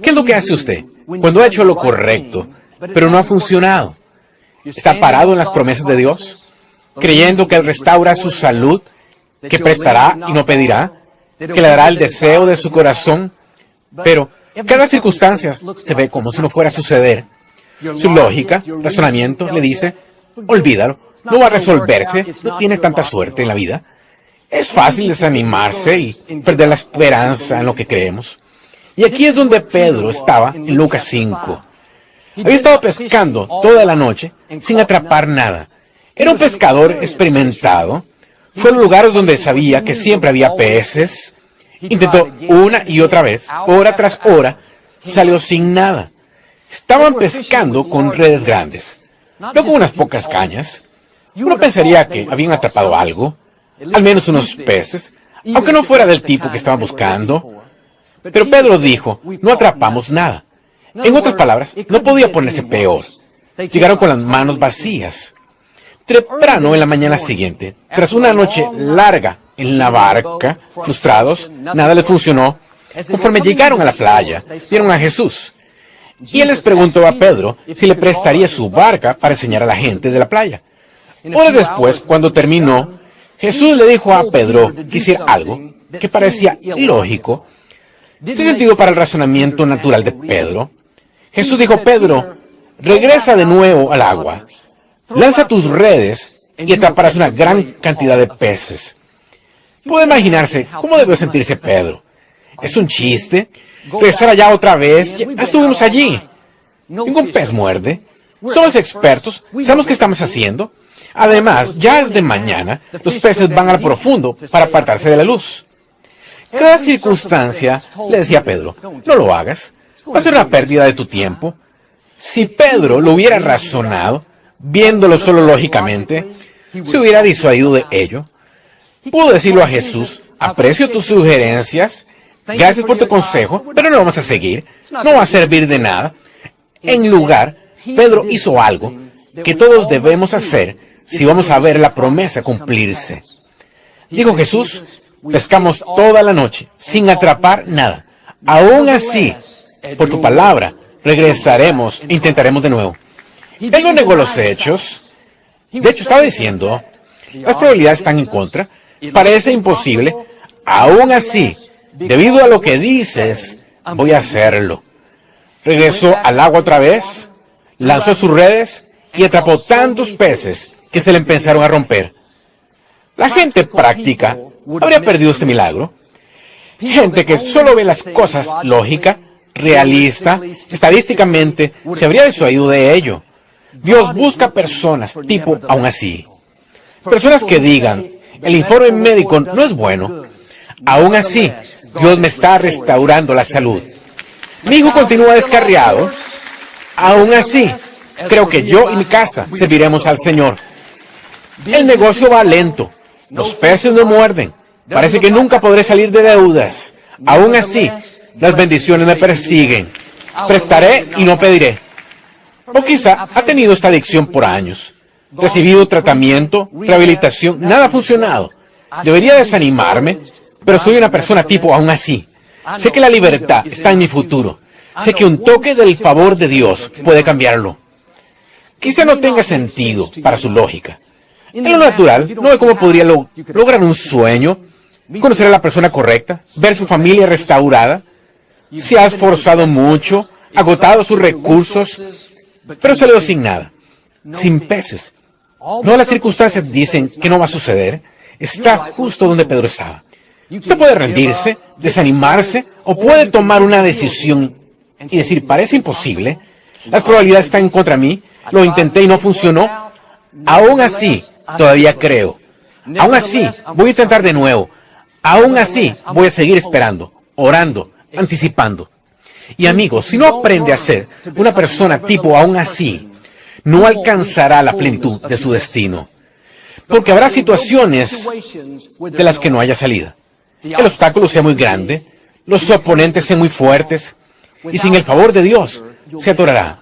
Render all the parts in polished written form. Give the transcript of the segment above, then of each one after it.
¿Qué es lo que hace usted cuando ha hecho lo correcto, pero no ha funcionado? ¿Está parado en las promesas de Dios, creyendo que Él restaura su salud, que prestará y no pedirá, que le dará el deseo de su corazón? Pero cada circunstancia se ve como si no fuera a suceder. Su lógica, razonamiento, le dice, olvídalo, no va a resolverse, no tiene tanta suerte en la vida. Es fácil desanimarse y perder la esperanza en lo que creemos. Y aquí es donde Pedro estaba en Lucas 5. Había estado pescando toda la noche sin atrapar nada. Era un pescador experimentado. Fue a los lugares donde sabía que siempre había peces. Intentó una y otra vez, hora tras hora, salió sin nada. Estaban pescando con redes grandes, no con unas pocas cañas. Uno pensaría que habían atrapado algo, al menos unos peces, aunque no fuera del tipo que estaban buscando. Pero Pedro dijo, no atrapamos nada. En otras palabras, no podía ponerse peor. Llegaron con las manos vacías. Temprano en la mañana siguiente, tras una noche larga en la barca, frustrados, nada les funcionó. Conforme llegaron a la playa, vieron a Jesús. Y él les preguntó a Pedro si le prestaría su barca para enseñar a la gente de la playa. Horas después, cuando terminó, Jesús le dijo a Pedro que hiciera algo que parecía ilógico, sin sentido para el razonamiento natural de Pedro. Jesús dijo, Pedro, regresa de nuevo al agua, lanza tus redes y atraparás una gran cantidad de peces. Puede imaginarse cómo debió sentirse Pedro. ¿Es un chiste? ¿Regresar allá otra vez? Ya estuvimos allí. Ningún pez muerde. Somos expertos. Sabemos qué estamos haciendo. Además, ya es de mañana. Los peces van al profundo para apartarse de la luz. Cada circunstancia, le decía a Pedro, no lo hagas. Va a ser una pérdida de tu tiempo. Si Pedro lo hubiera razonado, viéndolo solo lógicamente, se hubiera disuadido de ello. Pudo decirlo a Jesús, aprecio tus sugerencias, gracias por tu consejo, pero no vamos a seguir, no va a servir de nada. En lugar, Pedro hizo algo que todos debemos hacer si vamos a ver la promesa cumplirse. Dijo Jesús, pescamos toda la noche, sin atrapar nada. Aún así, por tu palabra, regresaremos e intentaremos de nuevo. Él no negó los hechos. De hecho, estaba diciendo, las probabilidades están en contra, parece imposible. Aún así, debido a lo que dices, voy a hacerlo. Regresó al agua otra vez, lanzó sus redes y atrapó tantos peces que se le empezaron a romper. La gente práctica habría perdido este milagro. Gente que solo ve las cosas lógica, realista, estadísticamente, se habría disuadido de ello. Dios busca personas tipo aún así. Personas que digan, el informe médico no es bueno. Aún así, Dios me está restaurando la salud. Mi hijo continúa descarriado. Aún así, creo que yo y mi casa serviremos al Señor. El negocio va lento. Los peces no muerden. Parece que nunca podré salir de deudas. Aún así, las bendiciones me persiguen. Prestaré y no pediré. O quizá ha tenido esta adicción por años. Recibido tratamiento, rehabilitación, nada ha funcionado. Debería desanimarme, pero soy una persona tipo aún así. Sé que la libertad está en mi futuro. Sé que un toque del favor de Dios puede cambiarlo. Quizá no tenga sentido para su lógica. En lo natural, no ve cómo podría lograr un sueño, conocer a la persona correcta, ver su familia restaurada. Se ha esforzado mucho, agotado sus recursos, pero salió sin nada, sin peces. Todas las circunstancias dicen que no va a suceder. Está justo donde Pedro estaba. Usted puede rendirse, desanimarse, o puede tomar una decisión y decir, parece imposible, las probabilidades están en contra de mí, lo intenté y no funcionó. Aún así, todavía creo. Aún así, voy a intentar de nuevo. Aún así, voy a seguir esperando, orando, anticipando. Y amigos, si no aprende a ser una persona tipo aún así, no alcanzará la plenitud de su destino. Porque habrá situaciones de las que no haya salida. El obstáculo sea muy grande, los oponentes sean muy fuertes, y sin el favor de Dios, se atorará.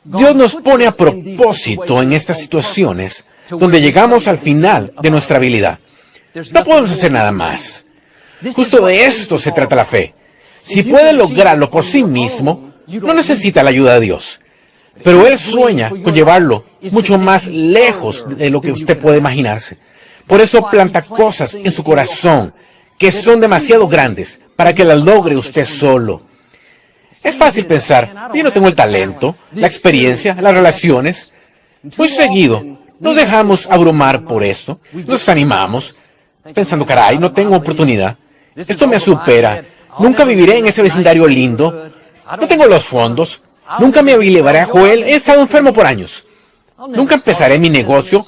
Dios nos pone a propósito en estas situaciones donde llegamos al final de nuestra habilidad. No podemos hacer nada más. Justo de esto se trata la fe. Si puede lograrlo por sí mismo, no necesita la ayuda de Dios. Pero Él sueña con llevarlo mucho más lejos de lo que usted puede imaginarse. Por eso planta cosas en su corazón que son demasiado grandes para que las logre usted solo. Es fácil pensar, yo no tengo el talento, la experiencia, las relaciones. Muy seguido, nos dejamos abrumar por esto, nos desanimamos, pensando, caray, no tengo oportunidad, esto me supera, nunca viviré en ese vecindario lindo, no tengo los fondos, nunca me llevaré a Joel, he estado enfermo por años, nunca empezaré mi negocio,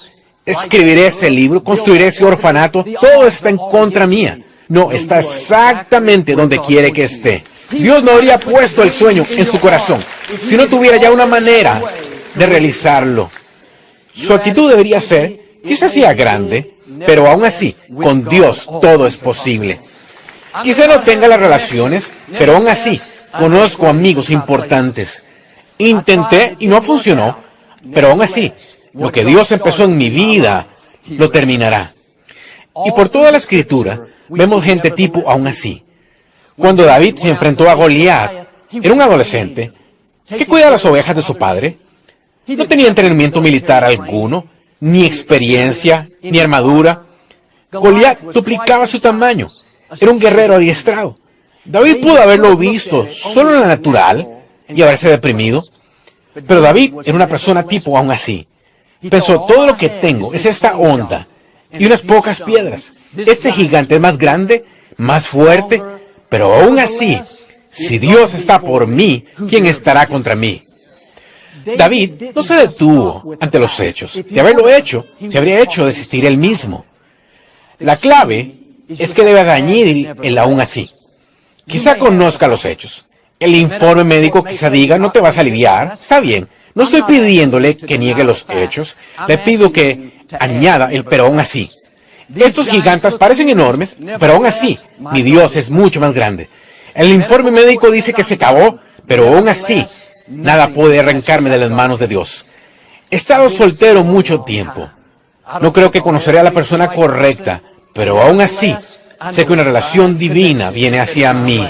escribiré ese libro, construiré ese orfanato, todo está en contra mía. No, está exactamente donde quiere que esté. Dios no habría puesto el sueño en su corazón si no tuviera ya una manera de realizarlo. Su actitud debería ser, quizás sea grande, pero aún así, con Dios todo es posible. Quizá no tenga las relaciones, pero aún así, conozco amigos importantes. Intenté y no funcionó, pero aún así, lo que Dios empezó en mi vida, lo terminará. Y por toda la Escritura, vemos gente tipo aún así. Cuando David se enfrentó a Goliat, era un adolescente que cuida las ovejas de su padre. No tenía entrenamiento militar alguno, ni experiencia, ni armadura. Goliat duplicaba su tamaño. Era un guerrero adiestrado. David pudo haberlo visto solo en la natural y haberse deprimido. Pero David era una persona tipo aún así. Pensó, todo lo que tengo es esta onda y unas pocas piedras. Este gigante es más grande, más fuerte, pero aún así, si Dios está por mí, ¿quién estará contra mí? David no se detuvo ante los hechos. De haberlo hecho, se habría hecho desistir él mismo. La clave es que debe añadir el aún así. Quizá conozca los hechos. El informe médico quizá diga, no te vas a aliviar. Está bien. No estoy pidiéndole que niegue los hechos. Le pido que añada el pero aún así. Estos gigantes parecen enormes, pero aún así, mi Dios es mucho más grande. El informe médico dice que se acabó, pero aún así, nada puede arrancarme de las manos de Dios. He estado soltero mucho tiempo. No creo que conoceré a la persona correcta, pero aún así, sé que una relación divina viene hacia mí.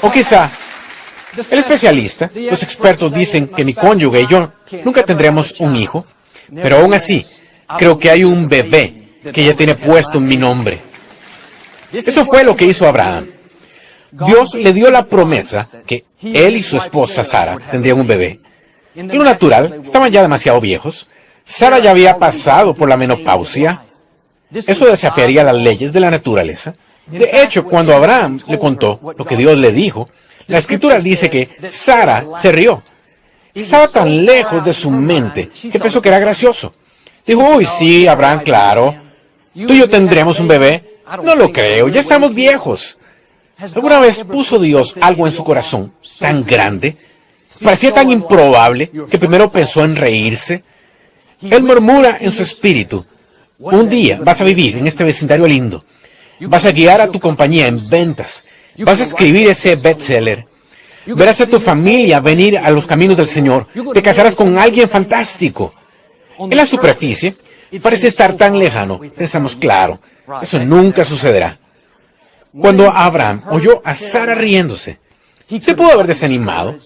O quizá, el especialista, los expertos dicen que mi cónyuge y yo nunca tendremos un hijo, pero aún así, creo que hay un bebé que ya tiene puesto mi nombre. Eso fue lo que hizo Abraham. Dios le dio la promesa que él y su esposa Sara tendrían un bebé. En lo natural, estaban ya demasiado viejos. Sara ya había pasado por la menopausia. Eso desafiaría las leyes de la naturaleza. De hecho, cuando Abraham le contó lo que Dios le dijo, la Escritura dice que Sara se rió. Estaba tan lejos de su mente que pensó que era gracioso. Dijo, uy, sí, Abraham, claro. Tú y yo tendremos un bebé. No lo creo, ya estamos viejos. ¿Alguna vez puso Dios algo en su corazón tan grande? Parecía tan improbable que primero pensó en reírse. Él murmura en su espíritu, un día vas a vivir en este vecindario lindo. Vas a guiar a tu compañía en ventas. Vas a escribir ese bestseller. Verás a tu familia venir a los caminos del Señor. Te casarás con alguien fantástico. En la superficie, parece estar tan lejano. Pensamos, claro, eso nunca sucederá. Cuando Abraham oyó a Sara riéndose, se pudo haber desanimado,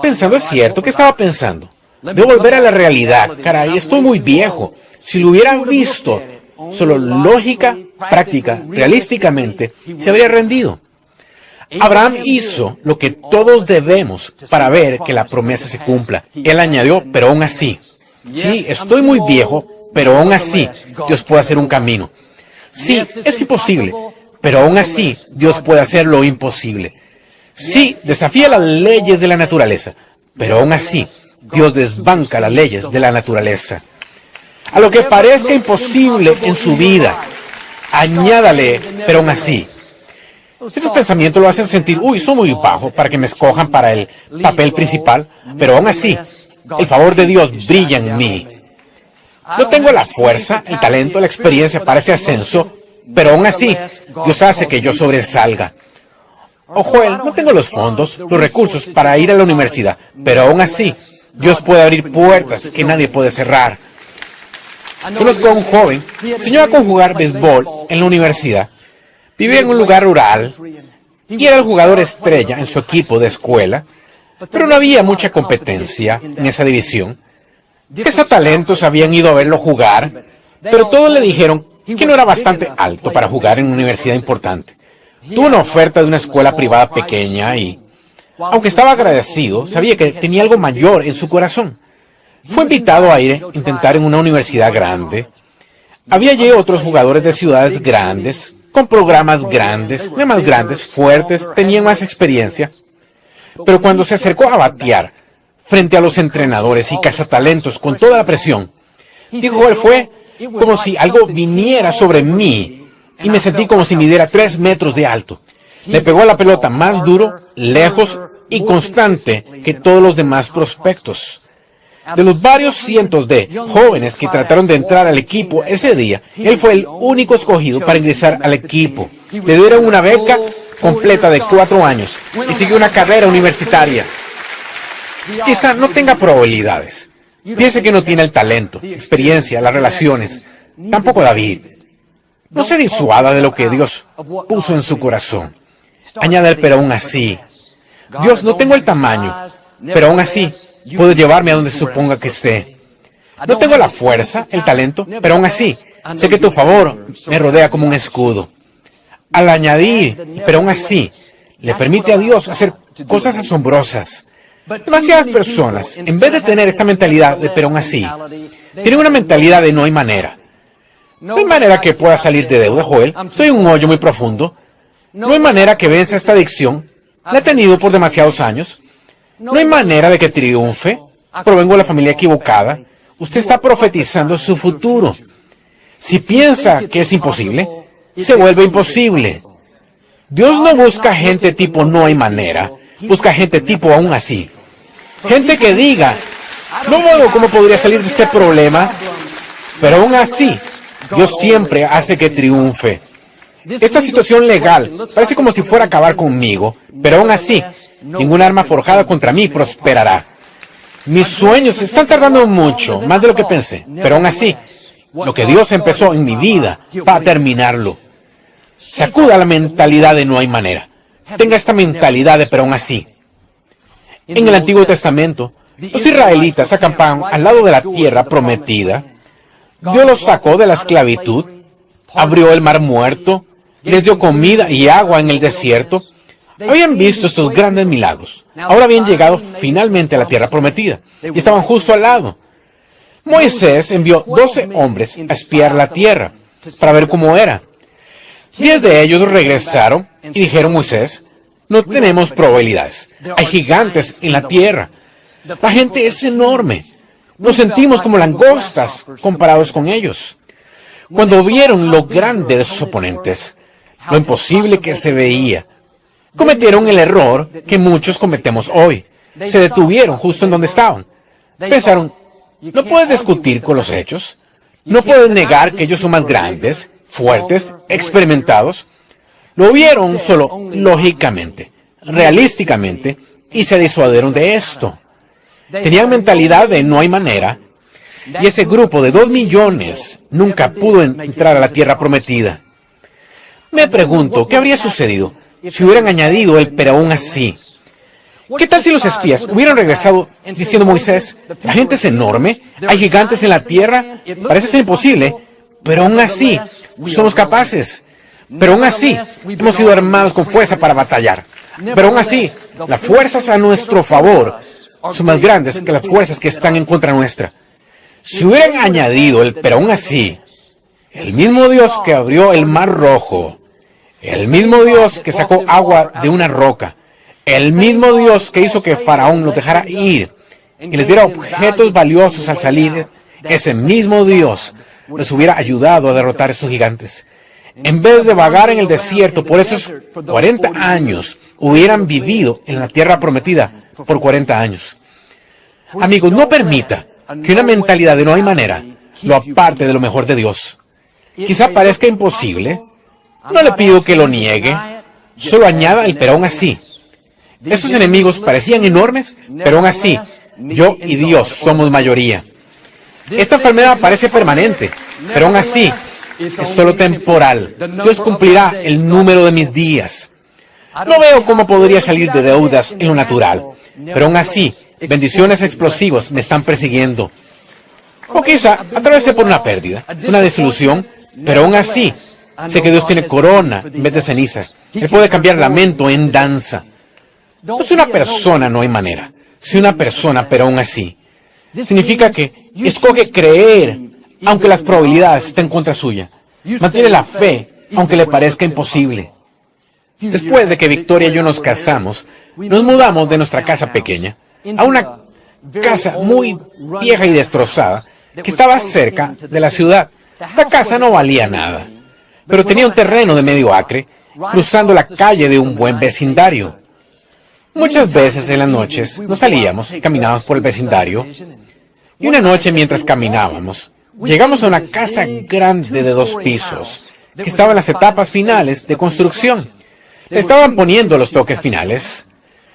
pensando, es cierto, ¿qué estaba pensando? Debo volver a la realidad, caray, estoy muy viejo. Si lo hubiera visto, solo lógica, práctica, realísticamente, se habría rendido. Abraham hizo lo que todos debemos para ver que la promesa se cumpla. Él añadió, pero aún así, sí, estoy muy viejo, pero aún así, Dios puede hacer un camino. Sí, es imposible, pero aún así, Dios puede hacer lo imposible. Sí, desafía las leyes de la naturaleza, pero aún así, Dios desbanca las leyes de la naturaleza. A lo que parezca imposible en su vida, añádale, pero aún así. Esos pensamientos lo hacen sentir, uy, soy muy bajo para que me escojan para el papel principal, pero aún así, el favor de Dios brilla en mí. No tengo la fuerza, el talento, la experiencia para ese ascenso, pero aún así, Dios hace que yo sobresalga. O Joel, no tengo los fondos, los recursos para ir a la universidad, pero aún así, Dios puede abrir puertas que nadie puede cerrar. Conozco a un joven, enseñó a conjugar béisbol en la universidad. Vive en un lugar rural. y era el jugador estrella en su equipo de escuela, pero no había mucha competencia en esa división. Cazatalentos habían ido a verlo jugar, pero todos le dijeron que no era bastante alto para jugar en una universidad importante. Tuvo una oferta de una escuela privada pequeña y, aunque estaba agradecido, sabía que tenía algo mayor en su corazón. Fue invitado a ir a intentar en una universidad grande. Había allí otros jugadores de ciudades grandes, con programas grandes, de más grandes, fuertes, tenían más experiencia. Pero cuando se acercó a batear frente a los entrenadores y cazatalentos con toda la presión, dijo él, fue como si algo viniera sobre mí y me sentí como si midiera 3 metros de alto. Le pegó a la pelota más duro, lejos y constante que todos los demás prospectos. De los varios cientos de jóvenes que trataron de entrar al equipo ese día, él fue el único escogido para ingresar al equipo. Le dieron una beca completa de 4 años y siguió una carrera universitaria. Quizá no tenga probabilidades. Piense que no tiene el talento, experiencia, las relaciones. Tampoco David. No se disuada de lo que Dios puso en su corazón. Añade él, pero aún así. Dios, no tengo el tamaño, pero aún así puedo llevarme a donde suponga que esté. No tengo la fuerza, el talento, pero aún así sé que tu favor me rodea como un escudo. Al añadir, pero aún así, le permite a Dios hacer cosas asombrosas. Demasiadas personas, en vez de tener esta mentalidad de pero aún así, tienen una mentalidad de no hay manera. No hay manera que pueda salir de deuda, Joel. Estoy en un hoyo muy profundo. No hay manera que venza esta adicción. La he tenido por demasiados años. No hay manera de que triunfe. Provengo de la familia equivocada. Usted está profetizando su futuro. Si piensa que es imposible, se vuelve imposible. Dios no busca gente tipo no hay manera. Busca gente tipo aún así. Gente que diga, no veo cómo podría salir de este problema, pero aún así, Dios siempre hace que triunfe. Esta situación legal parece como si fuera a acabar conmigo, pero aún así, ninguna arma forjada contra mí prosperará. Mis sueños están tardando mucho, más de lo que pensé, pero aún así, lo que Dios empezó en mi vida va a terminarlo. Sacuda la mentalidad de no hay manera. Tenga esta mentalidad de pero aún así. En el Antiguo Testamento, los israelitas acampaban al lado de la tierra prometida. Dios los sacó de la esclavitud, abrió el mar muerto, les dio comida y agua en el desierto. Habían visto estos grandes milagros. Ahora habían llegado finalmente a la tierra prometida y estaban justo al lado. Moisés envió 12 hombres a espiar la tierra para ver cómo era. 10 de ellos regresaron y dijeron, Moisés, no tenemos probabilidades. Hay gigantes en la tierra. La gente es enorme. Nos sentimos como langostas comparados con ellos. Cuando vieron lo grande de sus oponentes, lo imposible que se veía, cometieron el error que muchos cometemos hoy. Se detuvieron justo en donde estaban. Pensaron, no puedes discutir con los hechos. No puedes negar que ellos son más grandes, fuertes, experimentados. Lo vieron solo lógicamente, realísticamente, y se disuadieron de esto. Tenían mentalidad de no hay manera, y ese grupo de 2 millones nunca pudo entrar a la tierra prometida. Me pregunto, ¿qué habría sucedido si hubieran añadido el pero aún así? ¿Qué tal si los espías hubieran regresado diciendo, Moisés, la gente es enorme, hay gigantes en la tierra, parece ser imposible, pero aún así somos capaces? Pero aún así, hemos sido armados con fuerza para batallar. Pero aún así, las fuerzas a nuestro favor son más grandes que las fuerzas que están en contra nuestra. Si hubieran añadido el pero aún así, el mismo Dios que abrió el mar rojo, el mismo Dios que sacó agua de una roca, el mismo Dios que hizo que Faraón los dejara ir y les diera objetos valiosos al salir, ese mismo Dios les hubiera ayudado a derrotar a esos gigantes. En vez de vagar en el desierto por esos 40 años, hubieran vivido en la tierra prometida por 40 años. Amigos, no permita que una mentalidad de no hay manera lo aparte de lo mejor de Dios. Quizá parezca imposible. No le pido que lo niegue. Solo añada el pero aún así. Esos enemigos parecían enormes, pero aún así, yo y Dios somos mayoría. Esta enfermedad parece permanente, pero aún así, es solo temporal. Dios cumplirá el número de mis días. No veo cómo podría salir de deudas en lo natural, pero aún así, bendiciones explosivas me están persiguiendo. O quizá atravesé por una pérdida, una desilusión, pero aún así, sé que Dios tiene corona en vez de ceniza. Él puede cambiar lamento en danza. No es una persona, no hay manera. Si una persona, pero aún así. Significa que escoge creer, aunque las probabilidades estén en contra suya. Mantiene la fe, aunque le parezca imposible. Después de que Victoria y yo nos casamos, nos mudamos de nuestra casa pequeña a una casa muy vieja y destrozada que estaba cerca de la ciudad. La casa no valía nada, pero tenía un terreno de medio acre, cruzando la calle de un buen vecindario. Muchas veces en las noches nos salíamos y caminábamos por el vecindario, y una noche mientras caminábamos, llegamos a una casa grande de 2 pisos, que estaba en las etapas finales de construcción. Le estaban poniendo los toques finales.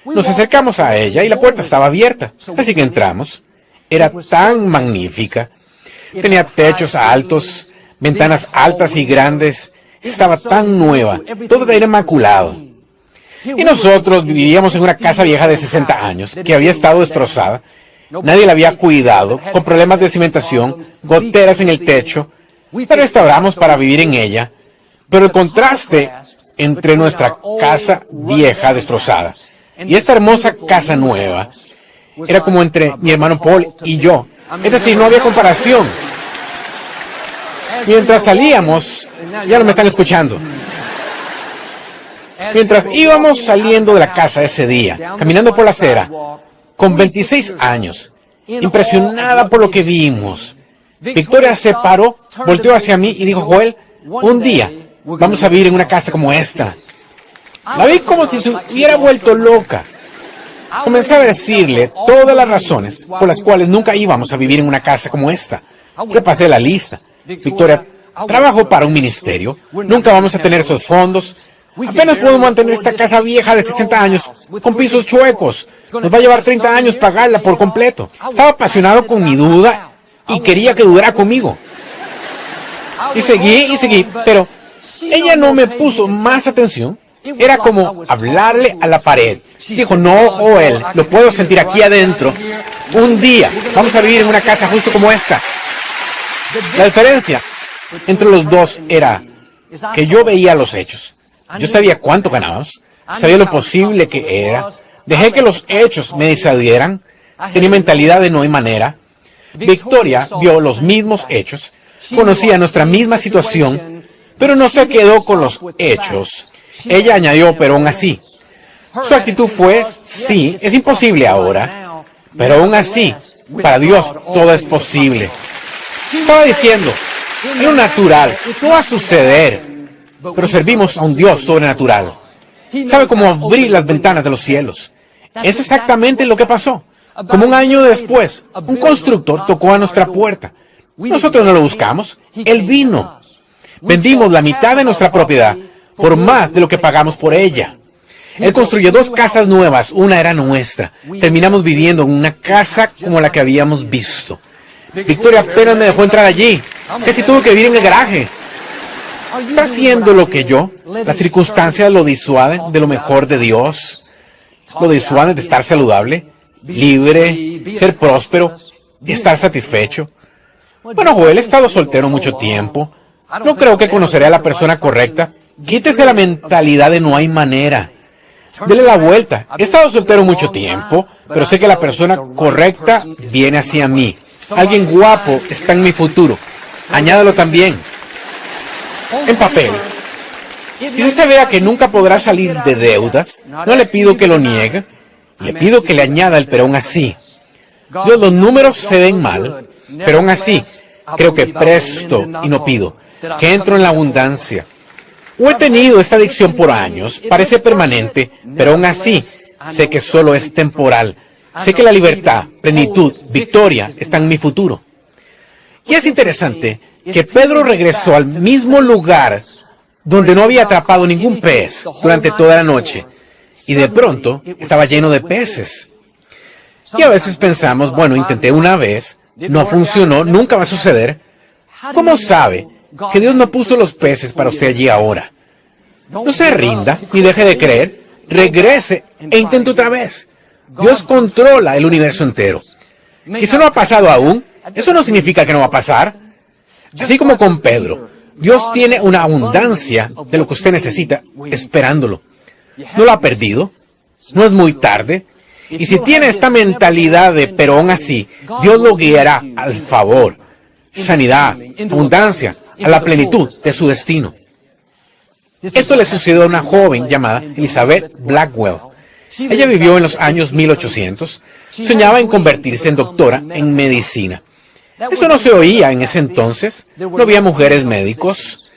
Nos acercamos a ella y la puerta estaba abierta, así que entramos. Era tan magnífica. Tenía techos altos, ventanas altas y grandes. Estaba tan nueva, todo era inmaculado. Y nosotros vivíamos en una casa vieja de 60 años, que había estado destrozada. Nadie la había cuidado, con problemas de cimentación, goteras en el techo. La restauramos para vivir en ella. Pero el contraste entre nuestra casa vieja destrozada y esta hermosa casa nueva era como entre mi hermano Paul y yo. Es decir, no había comparación. Mientras salíamos, ya no me están escuchando. Mientras íbamos saliendo de la casa ese día, caminando por la acera, con 26 años, impresionada por lo que vimos, Victoria se paró, volteó hacia mí y dijo: Joel, un día vamos a vivir en una casa como esta. La vi como si se hubiera vuelto loca. Comencé a decirle todas las razones por las cuales nunca íbamos a vivir en una casa como esta. Repasé la lista. Victoria, trabajo para un ministerio. Nunca vamos a tener esos fondos. Apenas podemos mantener esta casa vieja de 60 años con pisos chuecos. Nos va a llevar 30 años pagarla por completo. Estaba apasionado con mi duda y quería que dudara conmigo. Y seguí, pero ella no me puso más atención. Era como hablarle a la pared. Dijo: no, Joel, lo puedo sentir aquí adentro. Un día vamos a vivir en una casa justo como esta. La diferencia entre los dos era que yo veía los hechos. Yo sabía cuánto ganábamos, sabía lo posible que era. Dejé que los hechos me disuadieran. Tenía mentalidad de no hay manera. Victoria vio los mismos hechos, conocía nuestra misma situación, pero no se quedó con los hechos. Ella añadió: pero aún así. Su actitud fue: sí, es imposible ahora, pero aún así, para Dios todo es posible. Estaba diciendo: en lo natural no va a suceder, pero servimos a un Dios sobrenatural. Sabe cómo abrir las ventanas de los cielos. Es exactamente lo que pasó. Como un año después, un constructor tocó a nuestra puerta. Nosotros no lo buscamos, él vino. Vendimos la mitad de nuestra propiedad por más de lo que pagamos por ella. Él construyó 2 casas nuevas, una era nuestra. Terminamos viviendo en una casa como la que habíamos visto. Victoria apenas me dejó entrar allí. Casi tuvo que vivir en el garaje. ¿Está haciendo lo que yo? Las circunstancias lo disuaden de lo mejor de Dios. Lo disuaden de estar saludable, libre, ser próspero, estar satisfecho. Bueno, Joel, he estado soltero mucho tiempo. No creo que conoceré a la persona correcta. Quítese la mentalidad de no hay manera. Dele la vuelta. He estado soltero mucho tiempo, pero sé que la persona correcta viene hacia mí. Alguien guapo está en mi futuro. Añádalo también. En papel. Y si se vea que nunca podrá salir de deudas, no le pido que lo niegue. Le pido que le añada el pero aún así. Dios, los números se ven mal, pero aún así, creo que presto y no pido, que entro en la abundancia. O he tenido esta adicción por años, parece permanente, pero aún así, sé que solo es temporal. Sé que la libertad, plenitud, victoria están en mi futuro. Y es interesante que Pedro regresó al mismo lugar donde no había atrapado ningún pez durante toda la noche, y de pronto estaba lleno de peces. Y a veces pensamos: bueno, intenté una vez, no funcionó, nunca va a suceder. ¿Cómo sabe que Dios no puso los peces para usted allí ahora? No se rinda, ni deje de creer. regrese e intente otra vez. Dios controla el universo entero. Quizá no ha pasado aún. Eso no significa que no va a pasar. Así como con Pedro, Dios tiene una abundancia de lo que usted necesita esperándolo. No lo ha perdido. No es muy tarde. Y si tiene esta mentalidad de pero aún así, Dios lo guiará al favor, sanidad, abundancia, a la plenitud de su destino. Esto le sucedió a una joven llamada Elizabeth Blackwell. Ella vivió en los años 1800. Soñaba en convertirse en doctora en medicina. Eso no se oía en ese entonces. No había mujeres médicos.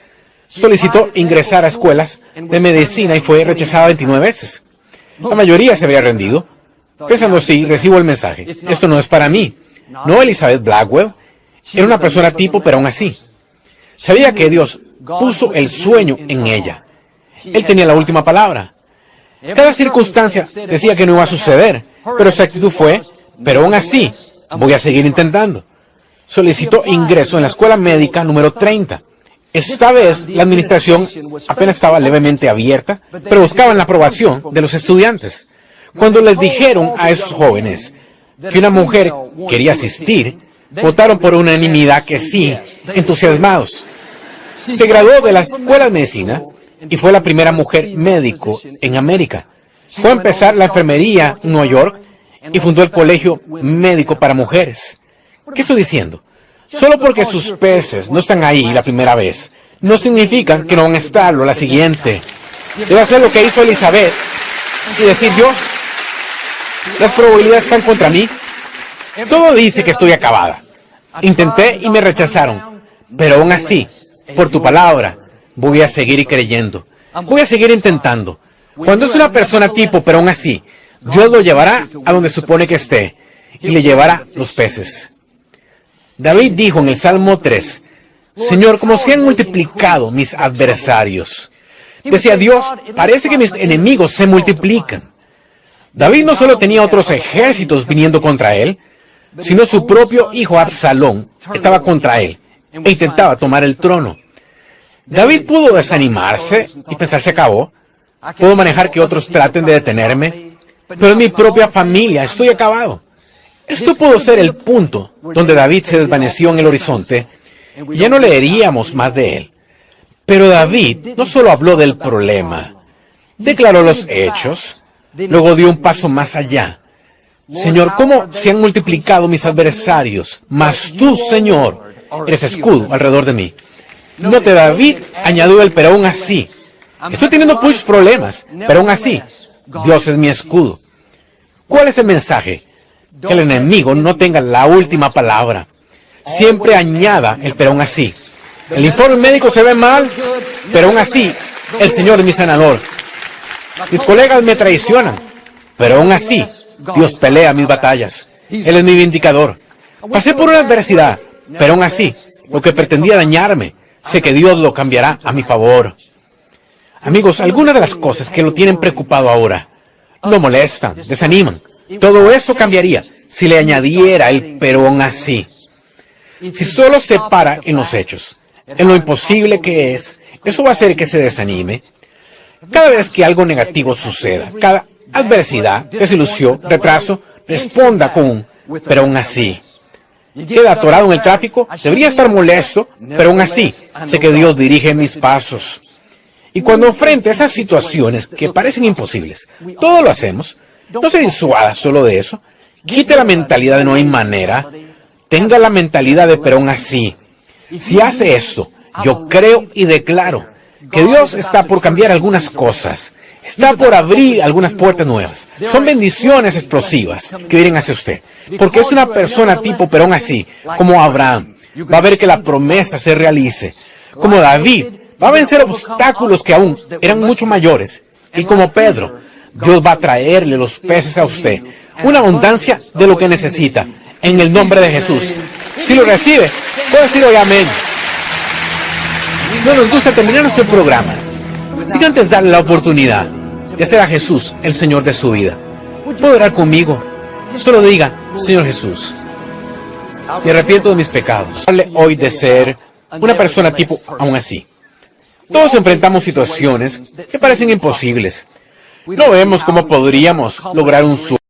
Solicitó ingresar a escuelas de medicina y fue rechazada 29 veces. La mayoría se había rendido, pensando, sí, recibo el mensaje. Esto no es para mí. No, Elizabeth Blackwell era una persona tipo, pero aún así. Sabía que Dios puso el sueño en ella. Él tenía la última palabra. Cada circunstancia decía que no iba a suceder, pero su actitud fue, pero aún así, voy a seguir intentando. Solicitó ingreso en la escuela médica número 30. Esta vez, la administración apenas estaba levemente abierta, pero buscaban la aprobación de los estudiantes. Cuando les dijeron a esos jóvenes que una mujer quería asistir, votaron por unanimidad que sí, entusiasmados. Se graduó de la escuela de medicina y fue la primera mujer médico en América. Fue a empezar la enfermería en Nueva York y fundó el Colegio Médico para Mujeres. ¿Qué estoy diciendo? Solo porque sus peces no están ahí la primera vez, no significa que no van a estarlo la siguiente. Debe hacer lo que hizo Elizabeth y decir, Dios, las probabilidades están contra mí. Todo dice que estoy acabada. Intenté y me rechazaron, pero aún así, por tu palabra, voy a seguir creyendo. Voy a seguir intentando. Cuando es una persona tipo, pero aún así, Dios lo llevará a donde supone que esté y le llevará los peces. David dijo en el Salmo 3, Señor, como se han multiplicado mis adversarios. Decía Dios, parece que mis enemigos se multiplican. David no solo tenía otros ejércitos viniendo contra él, sino su propio hijo Absalón estaba contra él e intentaba tomar el trono. David pudo desanimarse y pensar, se acabó. Puedo manejar que otros traten de detenerme, pero en mi propia familia estoy acabado. Esto pudo ser el punto donde David se desvaneció en el horizonte y ya no leeríamos más de él. Pero David no solo habló del problema, declaró los hechos, luego dio un paso más allá. Señor, ¿cómo se han multiplicado mis adversarios? Mas tú, Señor, eres escudo alrededor de mí. Note, David añadió el pero aún así. Estoy teniendo muchos problemas, pero aún así, Dios es mi escudo. ¿Cuál es el mensaje? Que el enemigo no tenga la última palabra. Siempre añada el pero aún así. El informe médico se ve mal, pero aún así, el Señor es mi sanador. Mis colegas me traicionan, pero aún así, Dios pelea mis batallas. Él es mi vindicador. Pasé por una adversidad, pero aún así, lo que pretendía dañarme, sé que Dios lo cambiará a mi favor. Amigos, algunas de las cosas que lo tienen preocupado ahora, lo molestan, desaniman. Todo eso cambiaría si le añadiera el pero aún así. Si solo se para en los hechos, en lo imposible que es, eso va a hacer que se desanime. Cada vez que algo negativo suceda, cada adversidad, desilusión, retraso, responda con un pero aún así. Queda atorado en el tráfico, debería estar molesto, pero aún así, sé que Dios dirige mis pasos. Y cuando enfrente esas situaciones que parecen imposibles, todo lo hacemos, no se disuada solo de eso. Quite la mentalidad de no hay manera. Tenga la mentalidad de pero aún así. Si hace eso, yo creo y declaro que Dios está por cambiar algunas cosas. Está por abrir algunas puertas nuevas. Son bendiciones explosivas que vienen hacia usted. Porque es una persona tipo pero aún así, como Abraham. Va a ver que la promesa se realice. Como David, va a vencer obstáculos que aún eran mucho mayores. Y como Pedro, Dios va a traerle los peces a usted. Una abundancia de lo que necesita. En el nombre de Jesús. Si lo recibe, puede decir hoy amén. No nos gusta terminar nuestro programa sin antes darle la oportunidad de hacer a Jesús el Señor de su vida. ¿Puede orar conmigo? Solo diga, Señor Jesús, me arrepiento de mis pecados. Hable hoy de ser una persona tipo aún así. Todos enfrentamos situaciones que parecen imposibles. No vemos cómo podríamos lograr un sueño